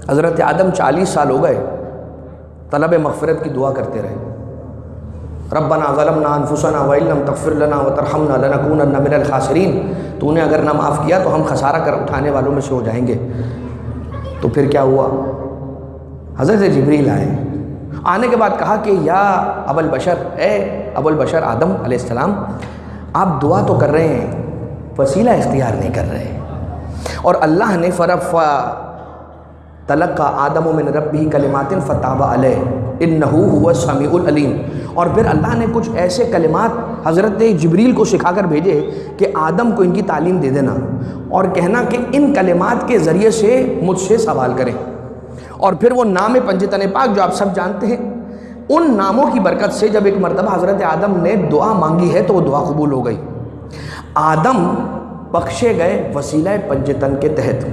حضرت آدم 40 سال ہو گئے طلب مغفرت کی دعا کرتے رہے، ربنا ظلمنا انفسنا وان لم تغفر لنا وترحمنا لنکونن من الخاسرین، تو نے اگر نہ معاف کیا تو ہم خسارہ کر اٹھانے والوں میں سے ہو جائیں گے۔ تو پھر کیا ہوا؟ حضرت جبریل آنے کے بعد کہا کہ یا ابو البشر، اے ابو البشر آدم علیہ السلام، آپ دعا تو کر رہے ہیں، وسیلہ اختیار نہیں کر رہے، اور اللہ نے تلقى آدم من ربہ کلمات فتاب علیہ انہ هو السمیع العلیم، اور پھر اللہ نے کچھ ایسے کلمات حضرت جبریل کو سکھا کر بھیجے کہ آدم کو ان کی تعلیم دے دینا اور کہنا کہ ان کلمات کے ذریعے سے مجھ سے سوال کریں۔ اور پھر وہ نام پنجتن پاک جو آپ سب جانتے ہیں، ان ناموں کی برکت سے جب ایک مرتبہ حضرت آدم نے دعا مانگی ہے تو وہ دعا قبول ہو گئی۔ آدم بخشے گئے وسیلہ پنجتن کے تحت،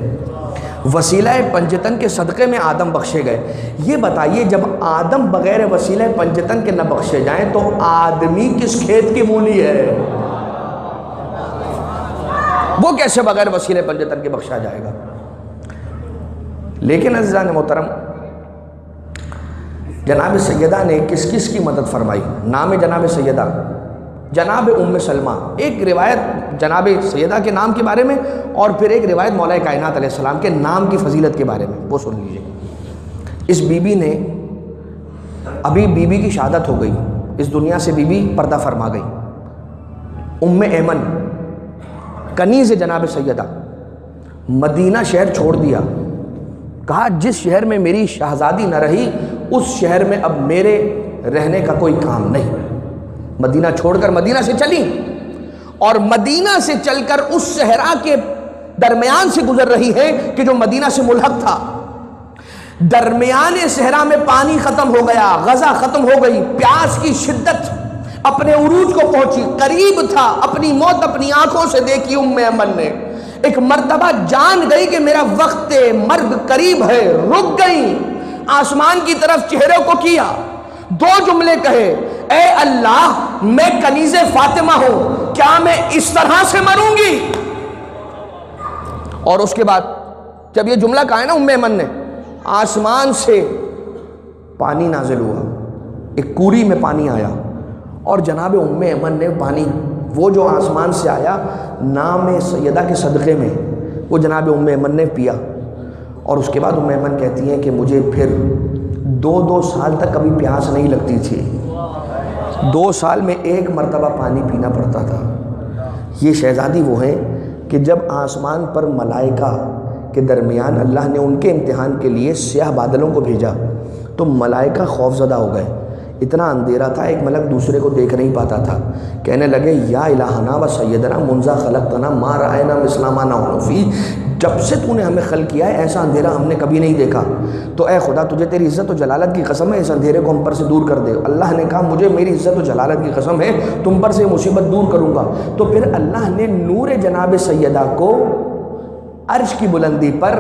وسیلہ پنجتن کے صدقے میں آدم بخشے گئے۔ یہ بتائیے جب آدم بغیر وسیلہ پنجتن کے نہ بخشے جائیں تو آدمی کس کھیت کی مولی ہے؟ وہ کیسے بغیر وسیلہ پنجتن کے بخشا جائے گا؟ لیکن عزیزان محترم، جناب سیدہ نے کس کس کی مدد فرمائی؟ نام جناب سیدہ جناب ام سلمہ، ایک روایت جناب سیدہ کے نام کے بارے میں اور پھر ایک روایت مولا کائنات علیہ السلام کے نام کی فضیلت کے بارے میں، وہ سن لیجئے۔ اس بی بی نے ابھی بی بی کی شہادت ہو گئی، اس دنیا سے بی بی پردہ فرما گئی۔ ام ایمن کنیز جناب سیدہ، مدینہ شہر چھوڑ دیا، کہا جس شہر میں میری شہزادی نہ رہی اس شہر میں اب میرے رہنے کا کوئی کام نہیں۔ مدینہ چھوڑ کر مدینہ سے چلی، اور مدینہ سے چل کر اس صحرا کے درمیان سے گزر رہی ہے کہ جو مدینہ سے ملحق تھا۔ درمیان صحرا میں پانی ختم ہو گیا، غذا ختم ہو گئی، پیاس کی شدت اپنے عروج کو پہنچی، قریب تھا اپنی موت اپنی آنکھوں سے دیکھی ام ایمن نے۔ ایک مرتبہ جان گئی کہ میرا وقت مرگ قریب ہے، رک گئی، آسمان کی طرف چہرے کو کیا، دو جملے کہے، اے اللہ میں کنیز فاطمہ ہوں، کیا میں اس طرح سے مروں گی؟ اور اس کے بعد جب یہ جملہ کہا ہے نا ام ایمن نے، آسمان سے پانی نازل ہوا، ایک کوری میں پانی آیا، اور جناب ام ایمن نے پانی وہ جو آسمان سے آیا نام سیدہ کے صدقے میں وہ جناب ام ایمن نے پیا۔ اور اس کے بعد ام ایمن کہتی ہیں کہ مجھے پھر 2 سال تک کبھی پیاس نہیں لگتی تھی، 2 سال میں ایک مرتبہ پانی پینا پڑتا تھا۔ یہ شہزادی وہ ہیں کہ جب آسمان پر ملائکہ کے درمیان اللہ نے ان کے امتحان کے لیے سیاہ بادلوں کو بھیجا تو ملائکہ خوف زدہ ہو گئے، اتنا اندھیرا تھا ایک ملک دوسرے کو دیکھ نہیں پاتا تھا، کہنے لگے یا الہنا و سیدنا منذ خلقتنا ما رأینا مثل ما نحن فی، جب سے تو نے ہمیں خلق کیا ہے ایسا اندھیرا ہم نے کبھی نہیں دیکھا، تو اے خدا تجھے تیری عزت و جلالت کی قسم ہے اس اندھیرے کو ہم پر سے دور کر دے۔ اللہ نے کہا مجھے میری عزت و جلالت کی قسم ہے تم پر سے مصیبت دور کروں گا۔ تو پھر اللہ نے نور جناب سیدہ کو عرش کی بلندی پر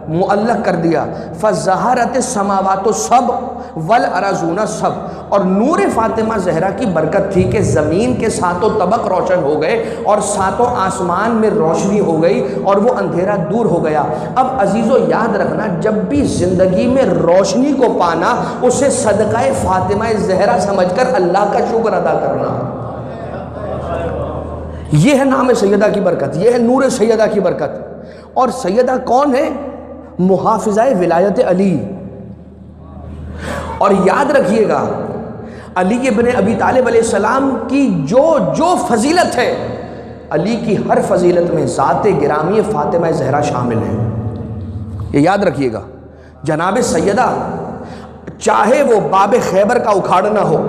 معلق کر دیا، فَظَهَرَتِ السَّمَاوَاتُ السَّبْعُ وَالْأَرْضُونَ السَّبْعُ، اور نور فاطمہ زہرا کی برکت تھی کہ زمین کے 7 طبق روشن ہو گئے اور 7 آسمان میں روشنی ہو گئی اور وہ اندھیرا دور ہو گیا۔ اب عزیزو یاد رکھنا، جب بھی زندگی میں روشنی کو پانا اسے صدقہ فاطمہ زہرا سمجھ کر اللہ کا شکر ادا کرنا۔ یہ ہے نام سیدہ کی برکت، یہ ہے نور سیدہ کی برکت۔ اور سیدہ کون ہے؟ محافظہ ولایت علی۔ اور یاد رکھیے گا علی ابن ابی طالب علیہ السلام کی جو فضیلت ہے، علی کی ہر فضیلت میں ذات گرامی فاطمہ زہرا شامل ہے، یہ یاد رکھیے گا۔ جناب سیدہ چاہے وہ باب خیبر کا اکھاڑنا ہو،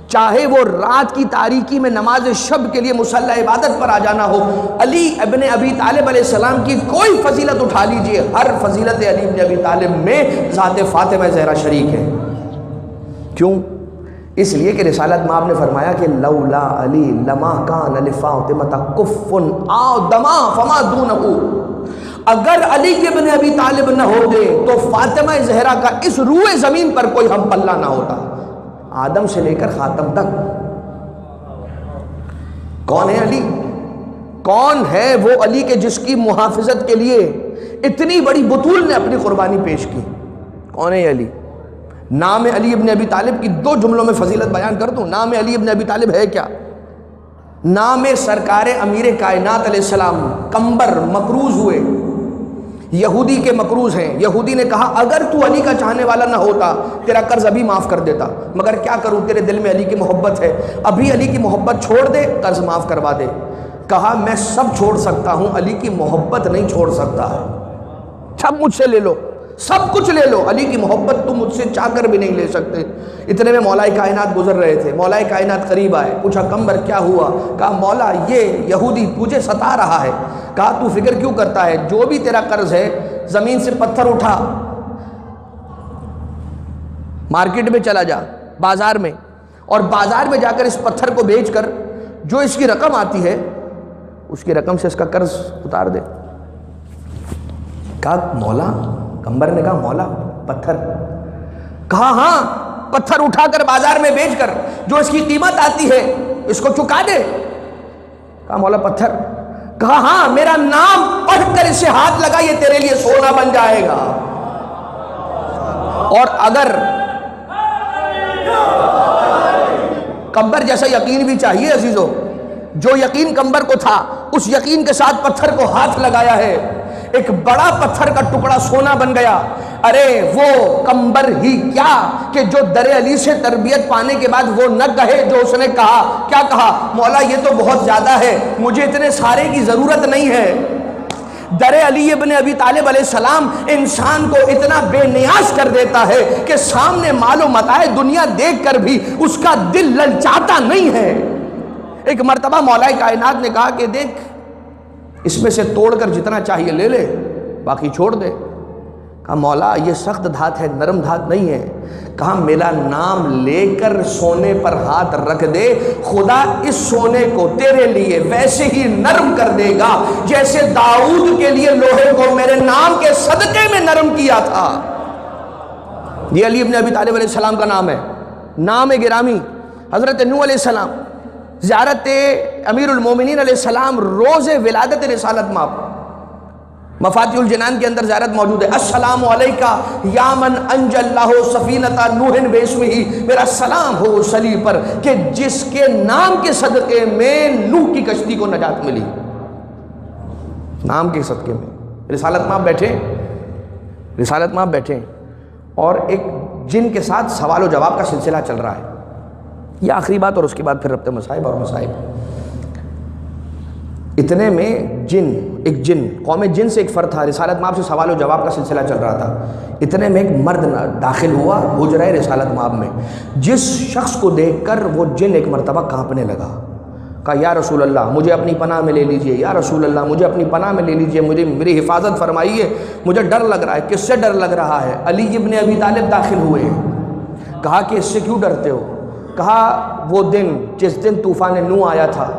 چاہے وہ رات کی تاریکی میں نماز شب کے لیے مصلی عبادت پر آ جانا ہو، علی ابن ابی طالب علیہ السلام کی کوئی فضیلت اٹھا لیجئے، ہر فضیلت علی ابن ابی طالب میں ذات فاطمہ زہرا شریک ہے۔ کیوں؟ اس لیے کہ رسالت مآب نے فرمایا کہ لولا علی لما کان لفاطمہ کف آدما فما دونہ، اگر علی ابن ابی طالب نہ ہوتے تو فاطمہ زہرا کا اس روئے زمین پر کوئی ہم پلہ نہ ہوتا، آدم سے لے کر خاتم تک۔ کون ہے علی؟ کون ہے وہ علی کے جس کی محافظت کے لیے اتنی بڑی بطول نے اپنی قربانی پیش کی؟ کون ہے یہ علی؟ نام علی ابن ابی طالب کی 2 جملوں میں فضیلت بیان کر دوں. نام علی ابن ابی طالب ہے کیا؟ نام سرکار امیر کائنات علیہ السلام قمبر مقروض ہوئے، یہودی کے مقروض ہیں. یہودی نے کہا اگر تو علی کا چاہنے والا نہ ہوتا تیرا قرض ابھی معاف کر دیتا، مگر کیا کروں تیرے دل میں علی کی محبت ہے، ابھی علی کی محبت چھوڑ دے قرض معاف کروا دے. کہا میں سب چھوڑ سکتا ہوں، علی کی محبت نہیں چھوڑ سکتا. سب مجھ سے لے لو، سب کچھ لے لو، علی کی محبت تم مجھ سے چاہ کر بھی نہیں لے سکتے. اتنے میں مولا کائنات گزر رہے تھے. مولا کائنات قریب آئے، پوچھا قمبر کیا ہوا؟ کہا مولا یہ یہودی تجھے ستا رہا ہے. کہا تو فکر کیوں کرتا ہے؟ جو بھی تیرا قرض ہے زمین سے پتھر اٹھا، مارکیٹ میں چلا جا بازار میں، اور بازار میں جا کر اس پتھر کو بیچ کر جو اس کی رقم آتی ہے اس کی رقم سے اس کا قرض اتار دے. کہا مولا، قمبر نے کہا مولا پتھر؟ کہا ہاں، پتھر اٹھا کر بازار میں بیچ کر جو اس کی قیمت آتی ہے اس کو چکا دے. کہا مولا پتھر؟ کہا ہاں، میرا نام پڑھ کر اسے ہاتھ لگا، یہ تیرے لیے سونا بن جائے گا. اور اگر قمبر جیسا یقین بھی چاہیے عزیزو، جو یقین قمبر کو تھا اس یقین کے ساتھ پتھر کو ہاتھ لگایا ہے، ایک بڑا پتھر کا ٹکڑا سونا بن گیا. ارے وہ قمبر ہی کیا کہ جو در علی سے تربیت پانے کے بعد وہ نہ کہے جو اس نے کہا. کیا کہا؟ مولا یہ تو بہت زیادہ ہے، مجھے اتنے سارے کی ضرورت نہیں ہے. در علی ابن ابی طالب علیہ السلام انسان کو اتنا بے نیاز کر دیتا ہے کہ سامنے مال و متاع دنیا دیکھ کر بھی اس کا دل للچاتا نہیں ہے. ایک مرتبہ مولا کائنات نے کہا کہ دیکھ اس میں سے توڑ کر جتنا چاہیے لے لے، باقی چھوڑ دے. کہا مولا یہ سخت دھات ہے، نرم دھات نہیں ہے. کہا میرا نام لے کر سونے پر ہاتھ رکھ دے، خدا اس سونے کو تیرے لیے ویسے ہی نرم کر دے گا جیسے داؤد کے لیے لوہے کو میرے نام کے صدقے میں نرم کیا تھا. یہ علی ابن ابی طالب علیہ السلام کا نام ہے، نام گرامی. حضرت نوح علیہ السلام زیارت امیر المومنین علیہ السلام روز ولادت رسالت مآب، مفاتیح الجنان کے اندر زیارت موجود ہے. السلام علیکہ یا من انجى اللہ سفینۃ نوح باسمہ، میرا سلام ہو اس علی پر کہ جس کے نام کے صدقے میں نوح کی کشتی کو نجات ملی. نام کے صدقے میں رسالت مآب بیٹھے، رسالت مآب بیٹھے اور ایک جن کے ساتھ سوال و جواب کا سلسلہ چل رہا ہے. یہ آخری بات اور اس کے بعد پھر ربط مصائب اور مصائب. اتنے میں ایک جن قوم جن سے ایک فرد تھا، رسالت مآب سے سوال و جواب کا سلسلہ چل رہا تھا. اتنے میں ایک مرد داخل ہوا حجرہ رسالت مآب میں، جس شخص کو دیکھ کر وہ جن ایک مرتبہ کانپنے لگا. کہا یا رسول اللہ مجھے اپنی پناہ میں لے لیجئے، یا رسول اللہ مجھے اپنی پناہ میں لے لیجئے، میری حفاظت فرمائیے، مجھے ڈر لگ رہا ہے. کس سے ڈر لگ رہا ہے؟ علی ابن ابی طالب داخل ہوئے. کہا کہ اس سے کیوں ڈرتے ہو؟ کہا وہ دن جس دن طوفان نوح آیا تھا،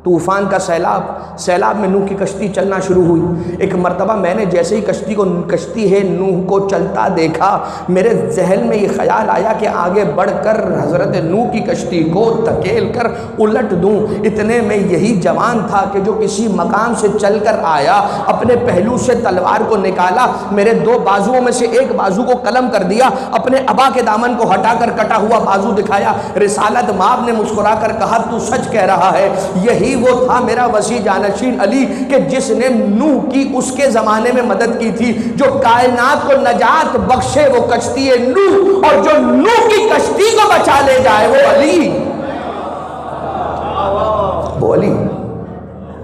طوفان کا سیلاب میں نوح کی کشتی چلنا شروع ہوئی. ایک مرتبہ میں نے جیسے ہی کشتی ہے نوح کو چلتا دیکھا، میرے ذہن میں یہ خیال آیا کہ آگے بڑھ کر حضرت نوح کی کشتی کو دھکیل کر الٹ دوں. اتنے میں یہی جوان تھا کہ جو کسی مقام سے چل کر آیا، اپنے پہلو سے تلوار کو نکالا، میرے 2 بازوؤں میں سے ایک بازو کو قلم کر دیا، اپنے ابا کے دامن کو ہٹا کر کٹا ہوا بازو دکھایا. رسالت مآب نے مسکرا کر کہا تو سچ کہہ رہا ہے، یہی وہ تھا میرا وسیع جانشین علی کہ جس نے نوح کی اس کے زمانے میں مدد کی تھی، جو کائنات کو نجات بخشے وہ کشتی نوح، اور جو نوح کی کشتی کو بچا لے جائے وہ علی. وہ علی.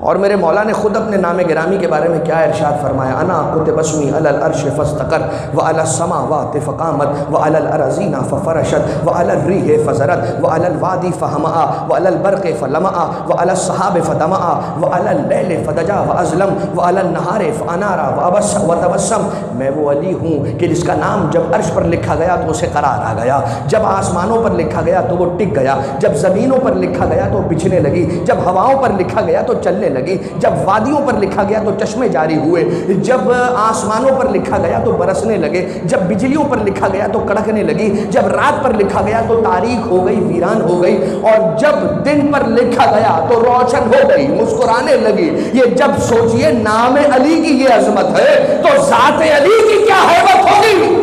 اور میرے مولا نے خود اپنے نام گرامی کے بارے میں کیا ارشاد فرمایا؟ انا کتب اسمی علی العرش فاستقر وعلی السماوات فقامت وعلی الارضین ففرشت وعلی الریح فزرت وعلی الوادی فہمعا وعلی البرق فلمعا وعلی السحاب فدمعا وعلی اللیل فدجا واظلم وعلی النہار فانارا وتبسم. میں وہ علی ہوں کہ جس کا نام جب عرش پر لکھا گیا تو اسے قرار آ گیا، جب آسمانوں پر لکھا گیا تو وہ ٹک گیا، جب زمینوں پر لکھا گیا تو بچھنے لگی، جب ہواؤں پر لکھا گیا تو چلنے لگی، جب وادیوں پر لکھا گیا تو چشمے جاری ہوئے، جب آسمانوں پر لکھا گیا تو برسنے لگے، جب بجلیوں پر لکھا گیا تو کڑکنے لگی، جب رات پر لکھا گیا تو تاریک ہو گئی، ویران ہو گئی، اور جب دن پر لکھا گیا تو روشن ہو گئی، مسکرانے لگی۔ یہ جب سوچئے نام علی کی یہ عظمت ہے تو ذات علی کی کیا حیبت ہوگی۔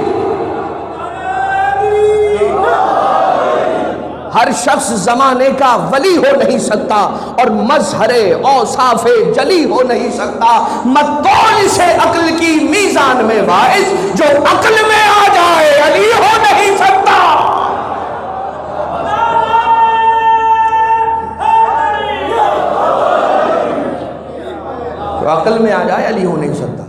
ہر شخص زمانے کا ولی ہو نہیں سکتا اور مظہر اوصاف جلی ہو نہیں سکتا، متول سے عقل کی میزان میں باعث جو عقل میں آ جائے علی ہو نہیں سکتا۔ جو عقل میں آ جائے علی ہو نہیں سکتا۔